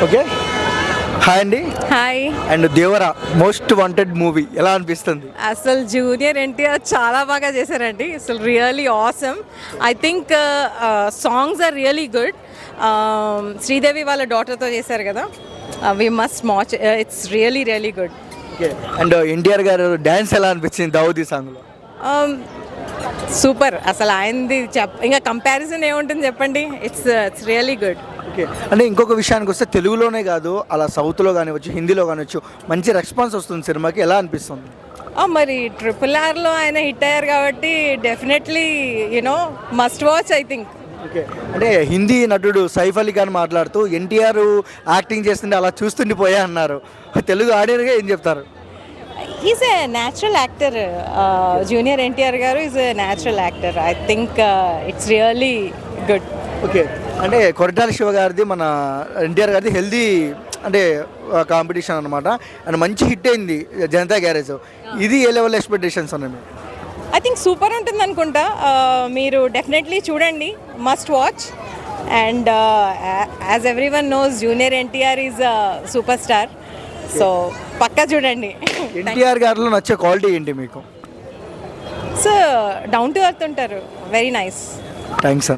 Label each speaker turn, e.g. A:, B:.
A: Okay, hi అండి.
B: Hi.
A: And Devara most wanted movie ఎలా అనిపిస్తుంది?
B: అసలు జూనియర్ ఎన్టీఆర్ చాలా బాగా చేశారండి. అసలు really awesome. I think songs are really good. Sridevi వాళ్ళ డాటర్తో చేశారు కదా, we must watch. It's really really good.
A: Okay, and NTR గారు డ్యాన్స్ ఎలా అనిపించింది దావుదీ సాంగ్లో?
B: సూపర్. అసలు ఆయనది ఇంకా కంపారిజన్ ఏముంటుంది చెప్పండి. It's really good.
A: ఓకే, అంటే ఇంకొక విషయానికి వస్తే తెలుగులోనే కాదు, అలా సౌత్లో కానివచ్చు, హిందీలో కానివచ్చు, మంచి రెస్పాన్స్ వస్తుంది సినిమాకి. ఎలా అనిపిస్తుంది?
B: మరి RRRలో ఆయన హిట్ అయ్యారు కాబట్టి definitely must watch I think.
A: Okay, అంటే హిందీ నటుడు సైఫ్ అలీ ఖాన్ మాట్లాడుతూ ఎన్టీఆర్ యాక్టింగ్ చేస్తుంటే అలా చూస్తుండిపోయా అన్నారు. తెలుగు ఆడియన్గా ఏం చెప్తారు?
B: Is a natural actor. Junior NTR గారు is a natural actor. I think it's really good.
A: Okay, అంటే కొరటాల శివ గారిది మన ఎన్టీఆర్ గారిది హెల్దీ అంటే కాంపిటీషన్ అనమాట. అండ్ మంచి హిట్ అయింది జనతా గ్యారేజ్. ఇది ఏ లెవెల్ ఎక్స్పెక్టేషన్స్ ఉన్నాయి మీకు?
B: ఐ థింక్ సూపర్ ఉంటుంది అనుకుంటా. మీరు డెఫినెట్లీ చూడండి, must watch. And as everyone knows junior NTR is superstar. So పక్కా చూడండి.
A: ఎన్టీఆర్ గారిలో నచ్చే క్వాలిటీ ఏంటి మీకు?
B: సో డౌన్ టు ఎర్త్ ఉంటారు. Very nice.
A: Thanks sir.